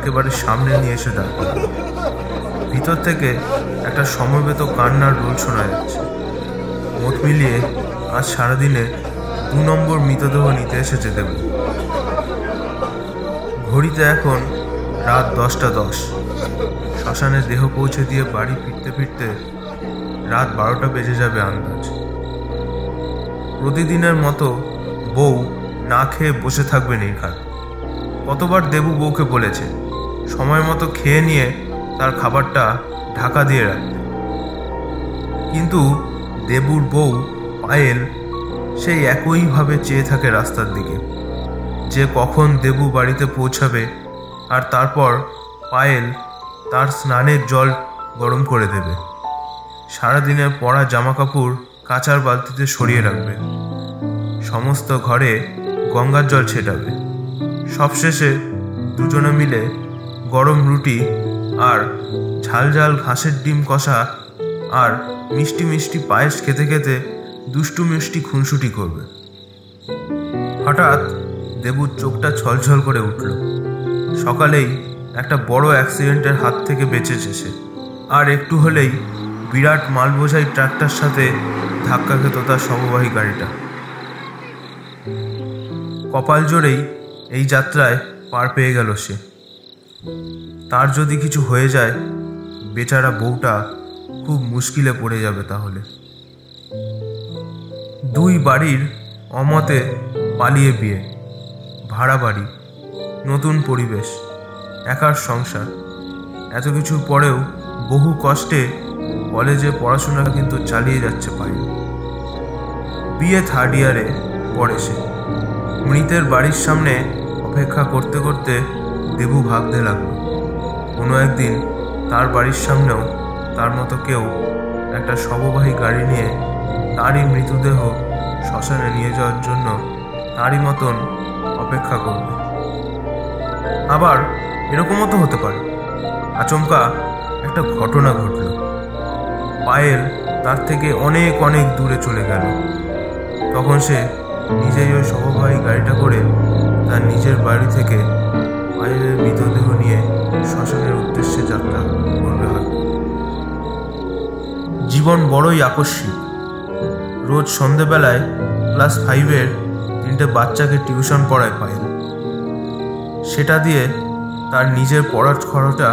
একেবারে সামনে নিয়ে এসে দাঁড়াল। ভিতর থেকে একটা সমবেত কান্নার রোল শোনা যাচ্ছে। মোট মিলিয়ে আজ সারাদিনে 2 নম্বর মৃতদেহ নিতে এসেছে দেবু। ঘড়িতে এখন রাত 10:10। শ্মশানে দেহ পৌঁছে দিয়ে বাড়ি ফিরতে ফিরতে রাত 12টা বেজে যাবে আন্দাজ। প্রতিদিনের মতো বউ না খেয়ে বসে থাকবে নির্ঘাত। কতবার দেবু বউকে বলেছে সময় মতো খেয়ে নিয়ে তার খাবারটা ঢাকা দিয়ে রাখতে, কিন্তু দেবুর বউ পায়েল সেই একইভাবে চেয়ে থাকে রাস্তার দিকে, যে কখন দেবু বাড়িতে পৌঁছাবে আর তারপর পায়েল তার স্নানের জল গরম করে দেবে। সারাদিনের পরা জামাকাপড় কাচার বালতিতে সরিয়ে রাখবে, সমস্ত ঘরে গঙ্গার জল ছেটাবে। সবশেষে দুজনে মিলে গরম রুটি আর ঝাল ঝাল ঘাসের ডিম কষা আর মিষ্টি মিষ্টি পায়েস খেতে খেতে দুষ্টু মিষ্টি খুনসুটি করবে। হঠাৎ দেবুর চোখটা ছলছল করে উঠল। সকালেই একটা বড় অ্যাক্সিডেন্টের হাত থেকে বেঁচেছে সে, আর একটু হলেই বিরাট মালবোঝাই ট্রাকটার সাথে ধাক্কা খেত তার সমবাহী গাড়িটা। কপাল জোরেই এই যাত্রায় পার পেয়ে গেল সে। তার যদি কিছু হয়ে যায় বেচারা বউটা খুব মুশকিলে পড়ে যাবে তাহলে। 2 বাড়ির অমতে পালিয়ে বিয়ে, ভাড়া বাড়ি, নতুন পরিবেশ, একার সংসার, এত কিছুর পরেও বহু কষ্টে কলেজে পড়াশোনা কিন্তু চালিয়ে যাচ্ছে পায়ে। বিয়ে 3rd ইয়ারে পড়ে সে। মৃতের বাড়ির সামনে অপেক্ষা করতে করতে দেবু ভাবতে লাগলো কোনো একদিন তার বাড়ির সামনেও তার মতো কেউ একটা শববাহী গাড়ি নিয়ে তারই মৃতদেহ শ্মশানে নিয়ে যাওয়ার জন্য তারই মতন অপেক্ষা করবে। আবার এরকমও তো হতে পারে আচমকা একটা ঘটনা ঘটল। পায়েল তার থেকে অনেক অনেক দূরে চলে গেল। তখন সে নিজেই ওই শববাহী গাড়িটা করে তার নিজের বাড়ি থেকে পায়েলের মৃতদেহ নিয়ে শ্মশানের উদ্দেশ্যে যাত্রা করবে হয়তো। জীবন বড়ই আকস্মিক। রোজ সন্ধেবেলায় ক্লাস 5-এর 3টে বাচ্চাকে টিউশন পড়ায় পায়েল। সেটা দিয়ে তার নিজের পড়ার খরচটা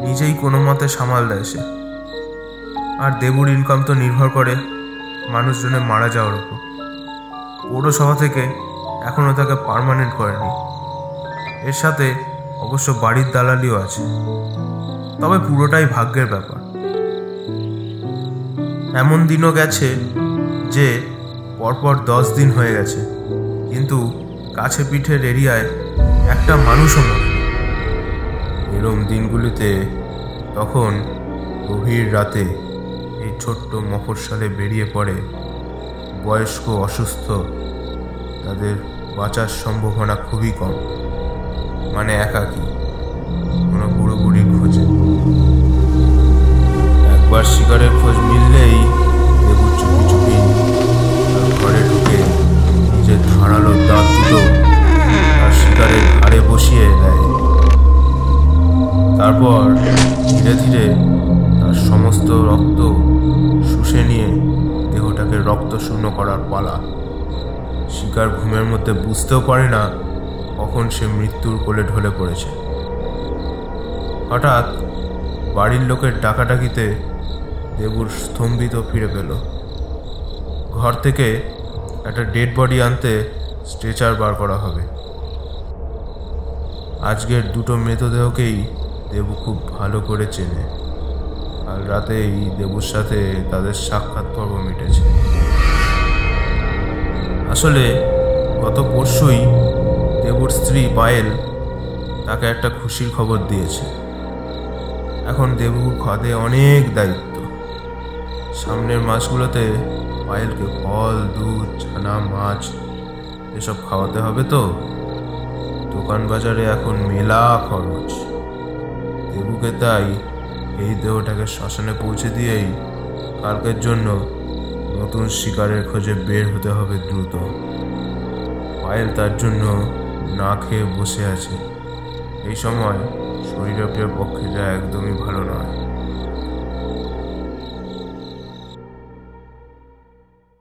নিজেই কোনো মতে সামাল দেয় সে। আর দেবুর ইনকাম তো নির্ভর করে মানুষজনের মারা যাওয়ার উপর। পৌরসভা থেকে এখনও তাকে পার্মানেন্ট করেনি। এর সাথে অবশ্য বাড়ির দালালিও আছে, তবে পুরোটাই ভাগ্যের ব্যাপার। এমন দিনও গেছে যে পরপর 10 দিন হয়ে গেছে, কিন্তু কাছে পিঠের এরিয়ায় একটা মানুষও মরে। এরম দিনগুলিতে তখন গভীর রাতে এই ছোট্ট মফস্বলে বেরিয়ে পড়ে বয়স্ক অসুস্থ, তাদের বাঁচার সম্ভাবনা খুবই কম, মানে একাকী, কোনো বুড়ো বুড়ির খোঁজে। একবার শিকারের খোঁজ মিললেই দেবু চুপি চুপি ঘরে ঢুকে নিজের ধারালো দাঁত দুটো তার শিকারের ঘাড়ে বসিয়ে দেয়। তারপর ধীরে ধীরে তার সমস্ত রক্ত শুষে নিয়ে দেহটাকে রক্ত শূন্য করার পালা। শিকার ঘুমের মধ্যে বুঝতেও পারে না কখন সে মৃত্যুর কোলে ঢলে পড়েছে। হঠাৎ বাড়ির লোকের ডাকাডাকিতে দেবুর স্তম্ভিত ফিরে পেল। ঘর থেকে একটা ডেড বডি আনতে স্ট্রেচার বার করা হবে। আজকের 2টো মৃতদেহকেই দেবু খুব ভালো করে চেনে। কাল রাতেই দেবুর সাথে তাদের সাক্ষাৎ পর্ব মিটেছে। আসলে গত পরশুই দেবুর স্ত্রী পায়েল তাকে একটা খুশির খবর দিয়েছে। এখন দেবুর খাদে অনেক দায়িত্ব। সামনের মাসগুলোতে পায়েলকে ফল, দুধ, ছানা, মাছ এসব খাওয়াতে হবে তো। দোকান বাজারে এখন মেলা খরচ। দেবুকে তাই এই দেহটাকে শ্মশানে পৌঁছে দিয়েই কালকের জন্য নতুন শিকারের খোঁজে বের হতে হবে দ্রুত। পায়েল তার জন্য না খেয়ে বসে আছে। এই সময় শরীরের পক্ষে যা একদমই ভালো নয়।